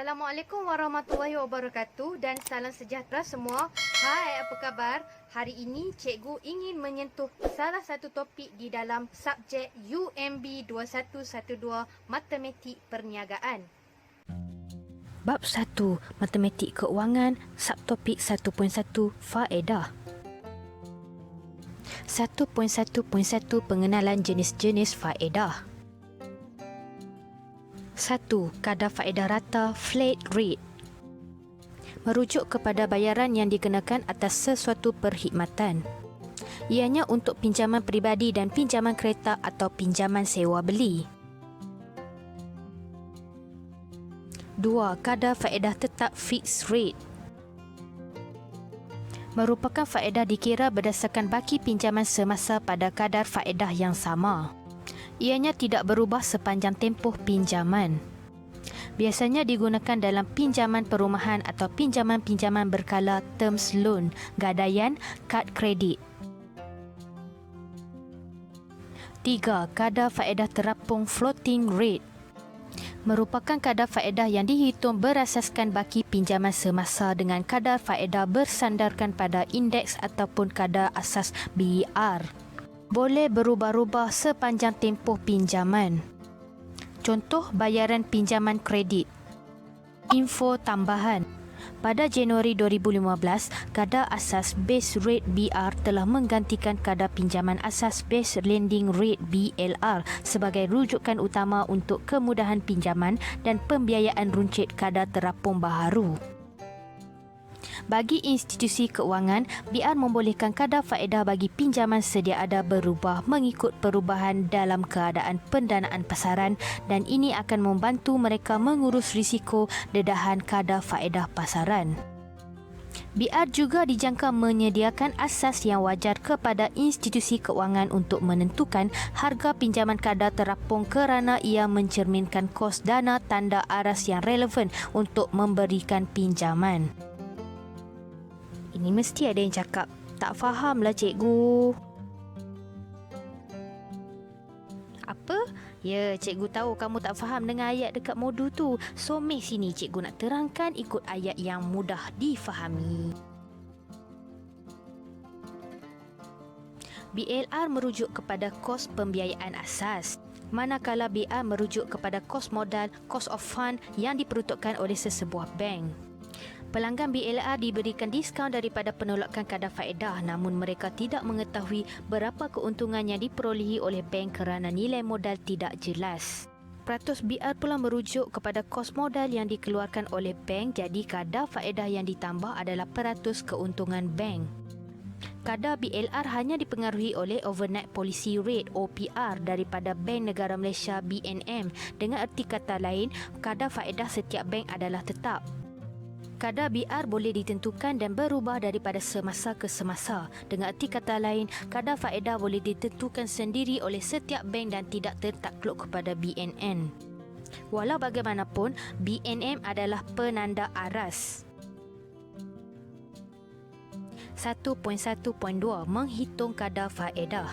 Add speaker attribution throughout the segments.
Speaker 1: Assalamualaikum warahmatullahi wabarakatuh dan salam sejahtera semua. Hai, apa khabar? Hari ini cikgu ingin menyentuh salah satu topik di dalam subjek UMB 2112 Matematik Perniagaan.
Speaker 2: Bab 1 Matematik Keuangan, Subtopik 1.1 Faedah. 1.1.1 Pengenalan jenis-jenis faedah. 1. Kadar faedah rata flat rate. Merujuk kepada bayaran yang dikenakan atas sesuatu perkhidmatan. Ianya untuk pinjaman peribadi dan pinjaman kereta atau pinjaman sewa beli. 2. Kadar faedah tetap fixed rate. Merupakan faedah dikira berdasarkan baki pinjaman semasa pada kadar faedah yang sama. Ianya tidak berubah sepanjang tempoh pinjaman. Biasanya digunakan dalam pinjaman perumahan atau pinjaman-pinjaman berkala terms loan, gadaian, kad kredit. 3. Kadar faedah terapung floating rate. Merupakan kadar faedah yang dihitung berasaskan baki pinjaman semasa dengan kadar faedah bersandarkan pada indeks ataupun kadar asas BER. Boleh berubah-ubah sepanjang tempoh pinjaman. Contoh bayaran pinjaman kredit. Info tambahan. Pada Januari 2015, kadar asas base rate BR telah menggantikan kadar pinjaman asas base lending rate BLR sebagai rujukan utama untuk kemudahan pinjaman dan pembiayaan runcit kadar terapung baharu. Bagi institusi keuangan, BR membolehkan kadar faedah bagi pinjaman sedia ada berubah mengikut perubahan dalam keadaan pendanaan pasaran dan ini akan membantu mereka mengurus risiko dedahan kadar faedah pasaran. BR juga dijangka menyediakan asas yang wajar kepada institusi keuangan untuk menentukan harga pinjaman kadar terapung kerana ia mencerminkan kos dana tanda aras yang relevan untuk memberikan pinjaman. Ini mesti ada yang cakap, tak faham lah cikgu. Apa? Ya, cikgu tahu kamu tak faham dengan ayat dekat modul tu. So, meh sini cikgu nak terangkan ikut ayat yang mudah difahami. BLR merujuk kepada kos pembiayaan asas. Manakala BR merujuk kepada kos modal, cost of fund yang diperuntukkan oleh sesebuah bank. Pelanggan BLR diberikan diskaun daripada penolakan kadar faedah namun mereka tidak mengetahui berapa keuntungan yang diperolehi oleh bank kerana nilai modal tidak jelas. Peratus BR pula merujuk kepada kos modal yang dikeluarkan oleh bank jadi kadar faedah yang ditambah adalah peratus keuntungan bank. Kadar BLR hanya dipengaruhi oleh overnight policy rate OPR daripada Bank Negara Malaysia BNM. Dengan erti kata lain, kadar faedah setiap bank adalah tetap. Kadar BR boleh ditentukan dan berubah daripada semasa ke semasa. Dengan erti kata lain, kadar faedah boleh ditentukan sendiri oleh setiap bank dan tidak tertakluk kepada BNN. Walau bagaimanapun, BNM adalah penanda aras. 1.1.2 Menghitung kadar faedah.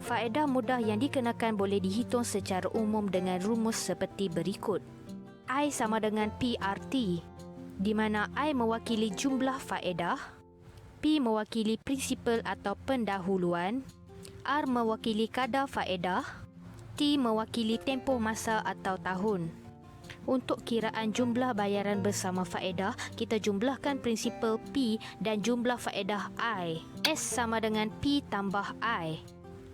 Speaker 2: Faedah mudah yang dikenakan boleh dihitung secara umum dengan rumus seperti berikut. I sama dengan PRT, di mana I mewakili jumlah faedah, P mewakili prinsipal atau pendahuluan, R mewakili kadar faedah, T mewakili tempoh masa atau tahun. Untuk kiraan jumlah bayaran bersama faedah, kita jumlahkan prinsipal P dan jumlah faedah I. S sama dengan P tambah I,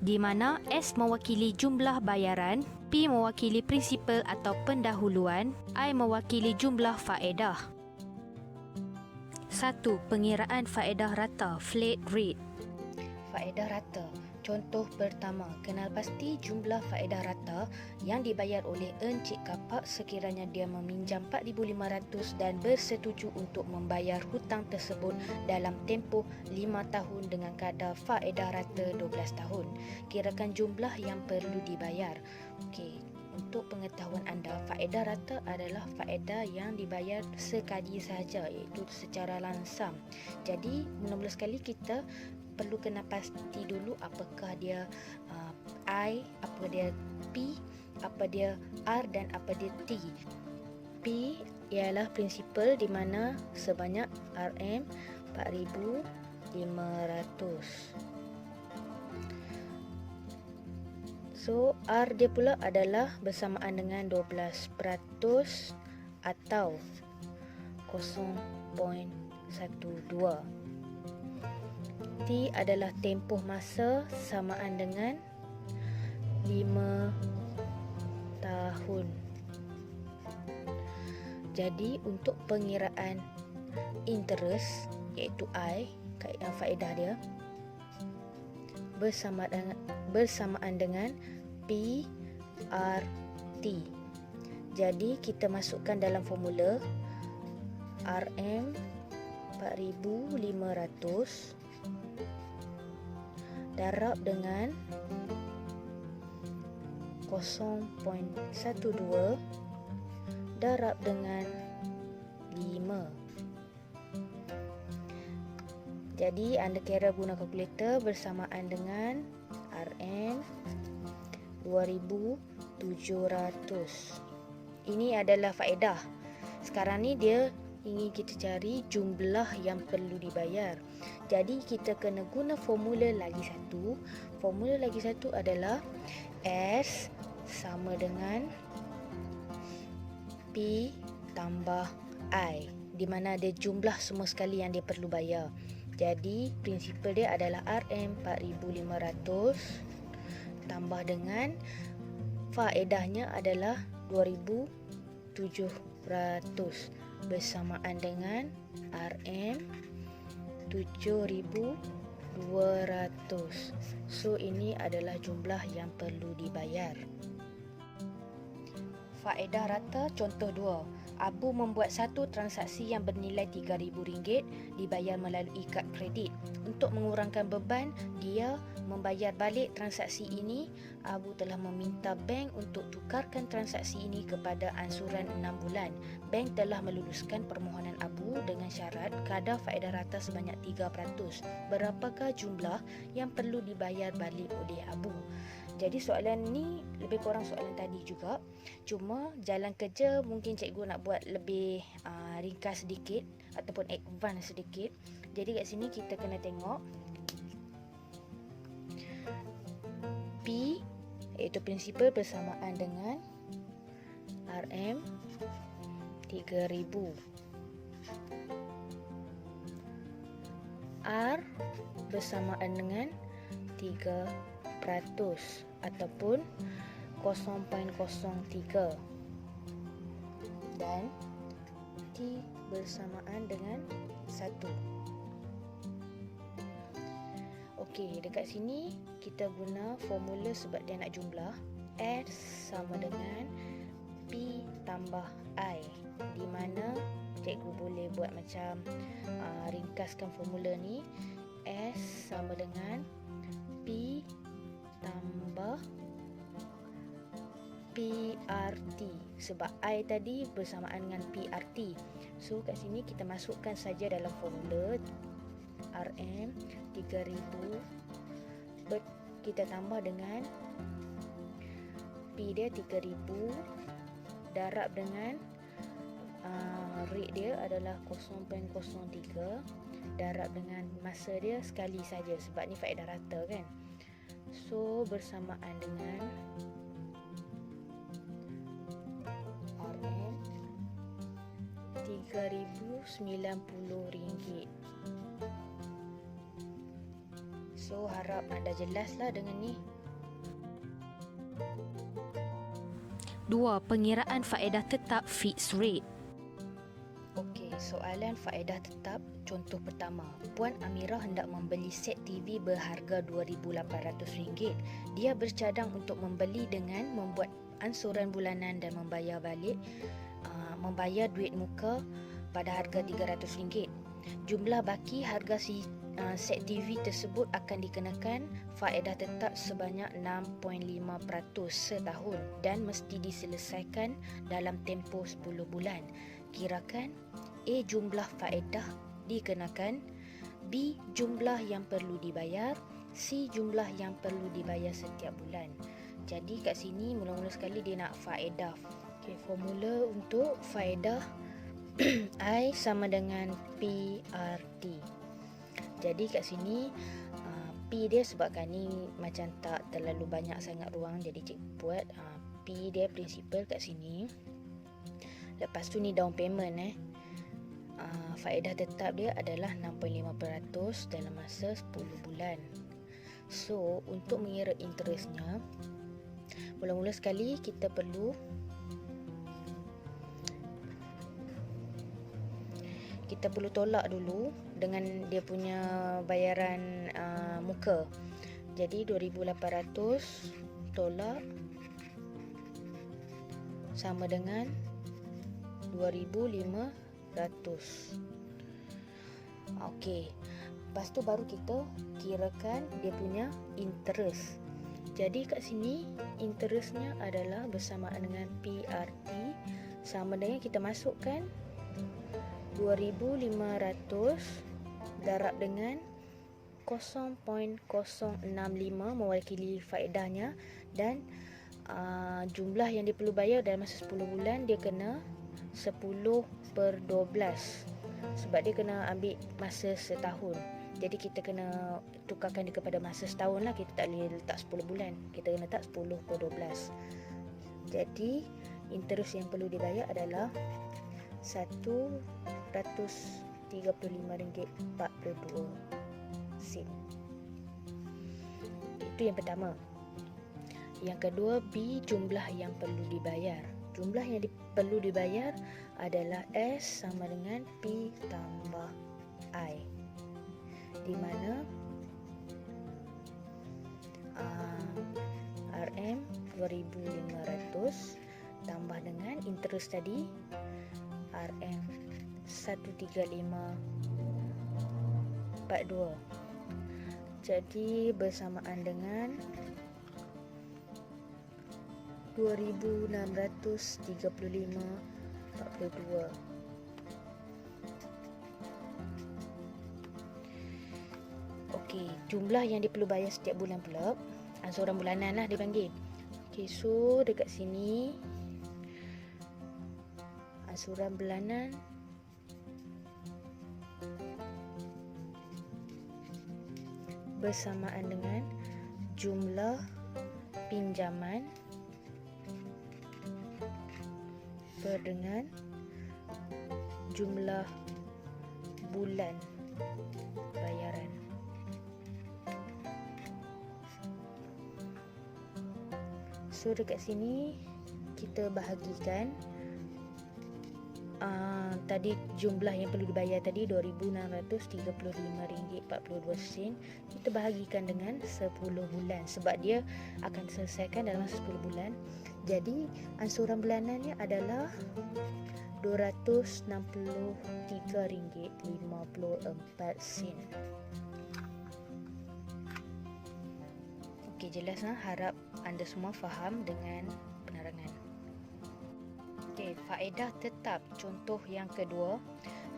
Speaker 2: di mana S mewakili jumlah bayaran, P mewakili prinsipal atau pendahuluan, I mewakili jumlah faedah. 1. Pengiraan faedah rata flat rate.
Speaker 1: Faedah rata. Contoh pertama, kenal pasti jumlah faedah rata yang dibayar oleh Encik Kapak sekiranya dia meminjam 4,500 dan bersetuju untuk membayar hutang tersebut dalam tempoh 5 tahun dengan kadar faedah rata 12 tahun. Kirakan jumlah yang perlu dibayar. Okey, untuk pengetahuan anda, faedah rata adalah faedah yang dibayar sekali sahaja, iaitu secara langsam. Jadi mula-mula sekali kita perlu kena pasti dulu apakah dia I, apa dia P, apa dia R dan apa dia T. P ialah prinsipal di mana sebanyak RM4,500. So, R dia pula adalah bersamaan dengan 12% atau 0.12. T adalah tempoh masa samaan dengan 5 tahun. Jadi, untuk pengiraan interest, iaitu I, faedah dia, bersamaan dengan PRT. Jadi kita masukkan dalam formula RM4,500 darab dengan 0.12 darab dengan 5. Jadi anda kira guna kalkulator bersamaan dengan RM2,700. Ini adalah faedah. Sekarang ni dia ingin kita cari jumlah yang perlu dibayar. Jadi kita kena guna formula lagi satu. Formula lagi satu adalah S sama dengan P tambah I, di mana ada jumlah semua sekali yang dia perlu bayar. Jadi prinsipal dia adalah RM4,500 tambah dengan faedahnya adalah 2,700 bersamaan dengan RM7,200. So ini adalah jumlah yang perlu dibayar. Faedah rata contoh 2. Abu membuat satu transaksi yang bernilai RM3,000 dibayar melalui kad kredit. Untuk mengurangkan beban, dia membayar balik transaksi ini. Abu telah meminta bank untuk tukarkan transaksi ini kepada ansuran 6 bulan. Bank telah meluluskan permohonan Abu dengan syarat kadar faedah rata sebanyak 3%. Berapakah jumlah yang perlu dibayar balik oleh Abu? Jadi soalan ni lebih kurang soalan tadi juga. Cuma jalan kerja mungkin cikgu nak buat lebih ringkas sedikit ataupun advance sedikit. Jadi kat sini kita kena tengok P iaitu prinsipal bersamaan dengan RM3,000. R bersamaan dengan 3% ataupun 0.03 dan T bersamaan dengan 1. Okey, dekat sini kita guna formula sebab dia nak jumlah. S sama dengan P tambah I, di mana cikgu boleh buat macam ringkaskan formula ni. S sama dengan P tambah PRT, sebab I tadi bersamaan dengan PRT. So kat sini kita masukkan saja dalam formula RM3,000 kita tambah dengan P dia 3,000 darab dengan rate dia adalah 0.03 darab dengan masa dia sekali saja sebab ni faedah rata kan. So bersamaan dengan RM3,090. So harap anda jelaslah dengan ni.
Speaker 2: 2. Pengiraan faedah tetap fixed rate.
Speaker 1: Okey, soalan faedah tetap contoh pertama. Puan Amirah hendak membeli set TV berharga RM2,800. Dia bercadang untuk membeli dengan membuat ansuran bulanan dan membayar balik membayar duit muka pada harga RM300. Jumlah baki harga set TV tersebut akan dikenakan faedah tetap sebanyak 6.5% setahun dan mesti diselesaikan dalam tempoh 10 bulan. Kirakan A. Jumlah faedah dikenakan, B. Jumlah yang perlu dibayar, C. Jumlah yang perlu dibayar setiap bulan. Jadi kat sini mula-mula sekali dia nak faedah. Okay, formula untuk faedah I sama dengan PRT. Jadi kat sini P dia sebabkan ni macam tak terlalu banyak sangat ruang, jadi cik buat P dia prinsipal kat sini. Lepas tu ni down payment faedah tetap dia adalah 6.5% dalam masa 10 bulan. So untuk mengira interestnya, mula-mula sekali kita perlu tolak dulu dengan dia punya bayaran muka. Jadi 2,800 tolak sama dengan 2,500. Okey. Lepas tu baru kita kirakan dia punya interest. Jadi kat sini interestnya adalah bersamaan dengan PRT sama dengan kita masukkan 2,500 darab dengan 0.065 mewakili faedahnya dan jumlah yang dia perlu bayar dalam masa 10 bulan dia kena 10/12 sebab dia kena ambil masa setahun. Jadi kita kena tukarkan dia kepada masa setahun lah. Kita tak boleh letak 10 bulan, kita kena letak 10/12. Jadi interest yang perlu dibayar adalah RM135.42. Itu yang pertama. Yang kedua, B. Jumlah yang perlu dibayar. Jumlah yang perlu dibayar adalah S sama dengan P tambah I, di mana RM 2,500 tambah dengan interest tadi RM 135.42. Jadi bersamaan dengan 2,635.42. Okey, jumlah yang dia perlu bayar setiap bulan pula, ansuran bulanan lah dia panggil. Okey, so dekat sini ansuran bulanan bersamaan dengan jumlah pinjaman dengan jumlah bulan bayaran. So dekat sini kita bahagikan tadi jumlah yang perlu dibayar tadi RM2,635.42. Kita bahagikan dengan 10 bulan sebab dia akan selesaikan dalam masa 10 bulan. Jadi ansuran bulanannya adalah RM263.54. Okey, jelas harap anda semua faham dengan penerangan. Okey, faedah tetap contoh yang kedua.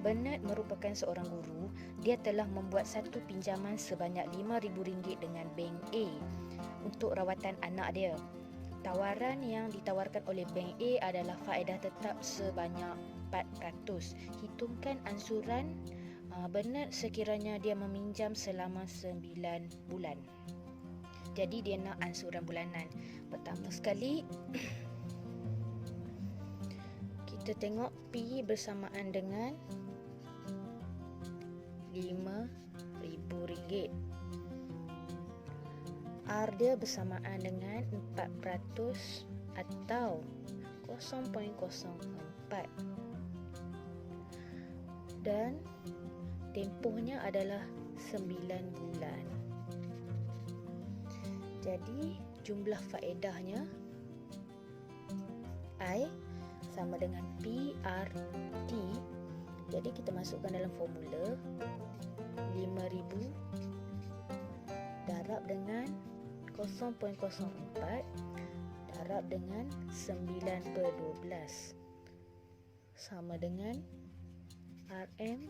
Speaker 1: Bernard merupakan seorang guru. Dia telah membuat satu pinjaman sebanyak RM5,000 dengan bank A untuk rawatan anak dia. Tawaran yang ditawarkan oleh bank A adalah faedah tetap sebanyak 4%. Hitungkan ansuran Bernard sekiranya dia meminjam selama 9 bulan. Jadi dia nak ansuran bulanan. Pertama sekali kita tengok P bersamaan dengan RM5,000. R dia bersamaan dengan 4% atau 0.04 dan tempohnya adalah 9 bulan. Jadi jumlah faedahnya I sama dengan PRT. Jadi kita masukkan dalam formula 5,000 darab dengan 0.04 darab dengan 9/12 sama dengan RM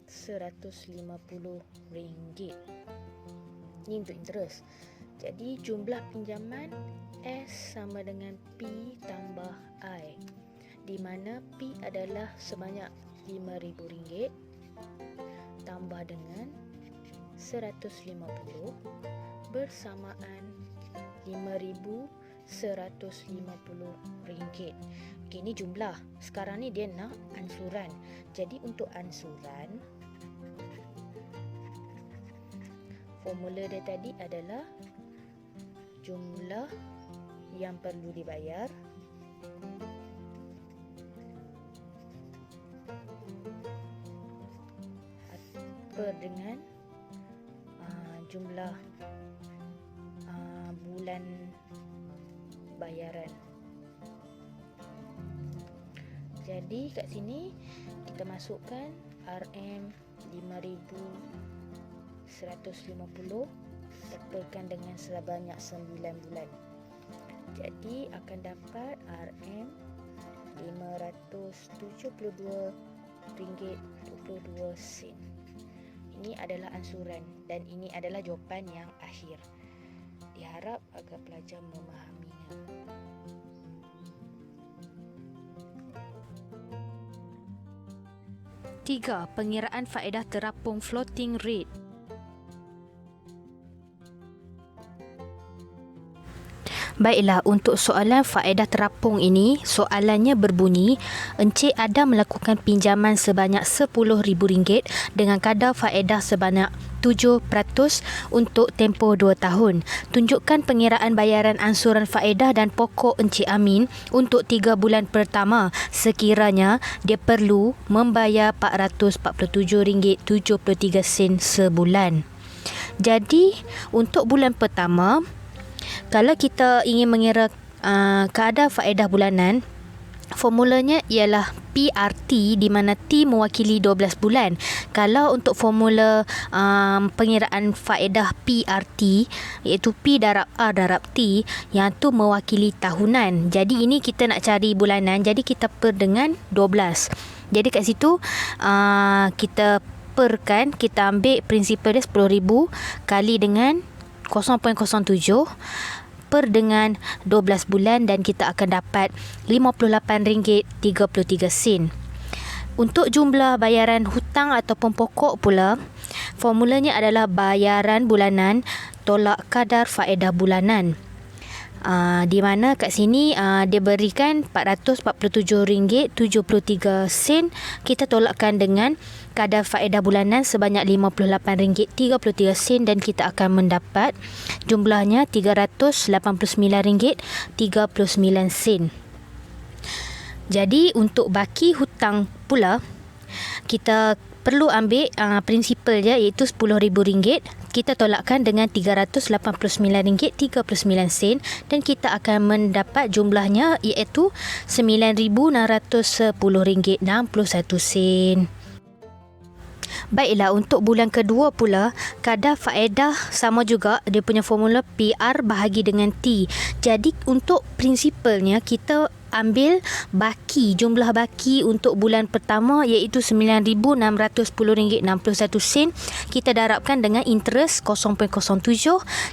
Speaker 1: RM150. Ini untuk interest. Jadi jumlah pinjaman S sama dengan P tambah I, di mana P adalah sebanyak RM5,000 tambah dengan 150 bersamaan RM5,150. Okey, ni jumlah. Sekarang ni dia nak ansuran. Jadi untuk ansuran, formula dia tadi adalah jumlah yang perlu dibayar per dengan jumlah bulan bayaran. Jadi kat sini kita masukkan RM 5,150 tekan dengan sebanyak 9 bulan. Jadi akan dapat RM RM572.22. Ini adalah ansuran dan ini adalah jawapan yang akhir. Diharap agar pelajar memahaminya.
Speaker 2: Tiga, pengiraan faedah terapung floating rate. Baiklah, untuk soalan faedah terapung ini, soalannya berbunyi, Encik Adam melakukan pinjaman sebanyak RM10,000 dengan kadar faedah sebanyak 7% untuk tempoh 2 tahun. Tunjukkan pengiraan bayaran ansuran faedah dan pokok Encik Amin untuk 3 bulan pertama sekiranya dia perlu membayar RM447.73 sebulan. Jadi, untuk bulan pertama, kalau kita ingin mengira kadar faedah bulanan, formulanya ialah PRT di mana T mewakili 12 bulan. Kalau untuk formula pengiraan faedah PRT, iaitu P darab R darab T, yang tu mewakili tahunan. Jadi ini kita nak cari bulanan, jadi kita per dengan 12. Jadi kat situ kita perkan, kita ambil prinsipal dia 10,000 kali dengan 0.07 per dengan 12 bulan dan kita akan dapat RM58.33. Untuk jumlah bayaran hutang ataupun pokok pula, formulanya adalah bayaran bulanan tolak kadar faedah bulanan. Di mana kat sini dia berikan RM447.73, kita tolakkan dengan kadar faedah bulanan sebanyak RM58.33 dan kita akan mendapat jumlahnya RM389.39. Jadi untuk baki hutang pula, kita perlu ambil prinsipal dia, iaitu RM10,000. Kita tolakkan dengan RM389.39 dan kita akan mendapat jumlahnya, iaitu RM9,610.61. Baiklah, untuk bulan kedua pula, kadar faedah sama juga, dia punya formula PR bahagi dengan T. Jadi untuk prinsipalnya kita ambil baki, jumlah baki untuk bulan pertama iaitu RM9,610.61. Kita darabkan dengan interest 0.07,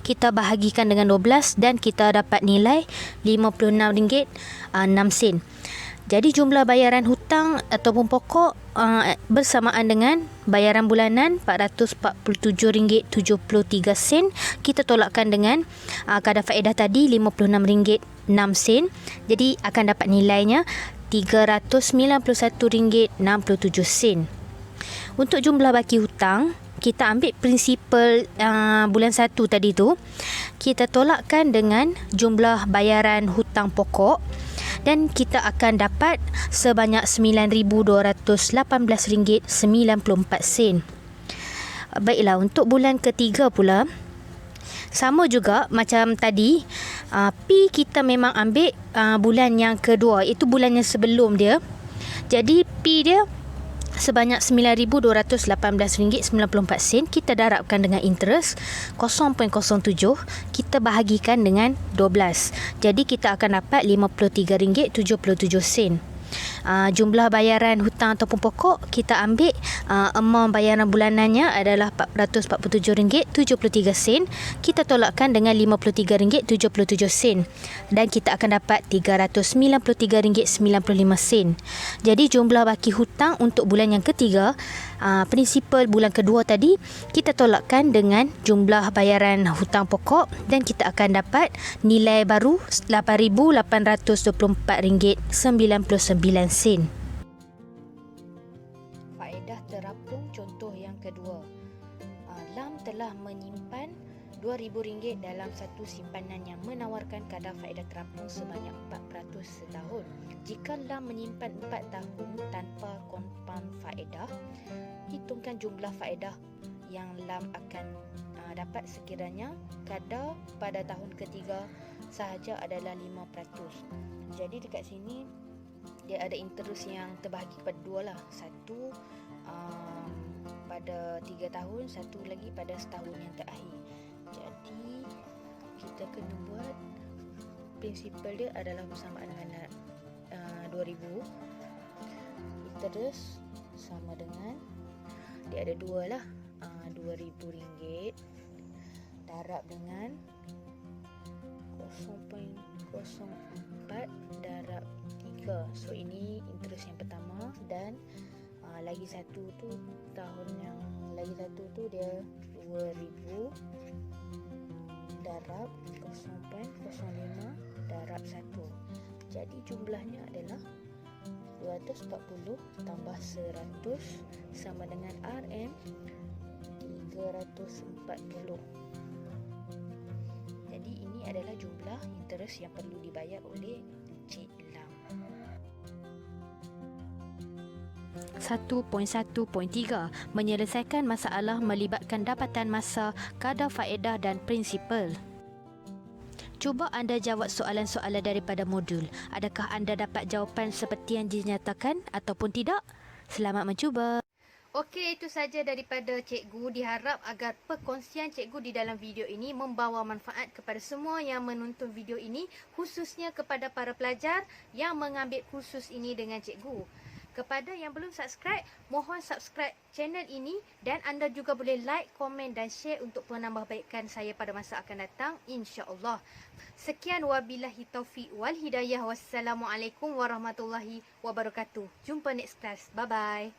Speaker 2: kita bahagikan dengan 12 dan kita dapat nilai RM56.06. Jadi jumlah bayaran hutang ataupun pokok bersamaan dengan bayaran bulanan RM447.73. Kita tolakkan dengan kadar faedah tadi RM56.06. Jadi akan dapat nilainya RM391.67. Untuk jumlah baki hutang, kita ambil prinsipal bulan 1 tadi tu, kita tolakkan dengan jumlah bayaran hutang pokok dan kita akan dapat sebanyak RM9,218.94. Baiklah, untuk bulan ketiga pula, sama juga macam tadi, P kita memang ambil bulan yang kedua, itu bulan yang sebelum dia. Jadi P dia sebanyak RM9,218.94. Kita darabkan dengan interest 0.07, kita bahagikan dengan 12. Jadi kita akan dapat RM53.77. Jumlah bayaran hutang ataupun pokok, kita ambil amount bayaran bulanannya adalah RM447.73. Kita tolakkan dengan RM53.77 dan kita akan dapat RM393.95. Jadi jumlah baki hutang untuk bulan yang ketiga, prinsipal bulan kedua tadi, kita tolakkan dengan jumlah bayaran hutang pokok dan kita akan dapat nilai baru RM8,824.99.
Speaker 1: Faedah terapung contoh yang kedua. Lam telah menyimpan RM2,000 dalam satu simpanan yang menawarkan kadar faedah terapung sebanyak 4% setahun. Jika Lam menyimpan 4 tahun tanpa kompaun faedah, hitungkan jumlah faedah yang Lam akan dapat sekiranya kadar pada tahun ketiga sahaja adalah 5%. Jadi dekat sini dia ada interest yang terbahagi kepada dua lah. Satu pada 3 tahun, satu lagi pada setahun yang terakhir. Jadi kita kena buat prinsipal dia adalah bersamaan dengan 2,000. Interest sama dengan, dia ada dua lah, RM2,000 darab dengan 0.04 darab 3. So ini interest yang pertama, dan lagi satu tu tahun yang lagi satu tu dia 2,000 darab 0.05 darab 1. Jadi jumlahnya adalah 240 tambah 100 sama dengan RM340. Jadi ini adalah jumlah interest yang perlu dibayar oleh Encik Lam.
Speaker 2: 1.1.3 Menyelesaikan masalah melibatkan dapatan masa, kadar faedah dan prinsipal. Cuba anda jawab soalan-soalan daripada modul. Adakah anda dapat jawapan seperti yang dinyatakan ataupun tidak? Selamat mencuba.
Speaker 1: Okey, itu saja daripada cikgu. Diharap agar perkongsian cikgu di dalam video ini membawa manfaat kepada semua yang menonton video ini, khususnya kepada para pelajar yang mengambil kursus ini dengan cikgu. Kepada yang belum subscribe, mohon subscribe channel ini dan anda juga boleh like, komen dan share untuk penambahbaikan saya pada masa akan datang, insya-Allah. Sekian, wabillahi taufiq wal hidayah. Wassalamualaikum warahmatullahi wabarakatuh. Jumpa next class. Bye bye.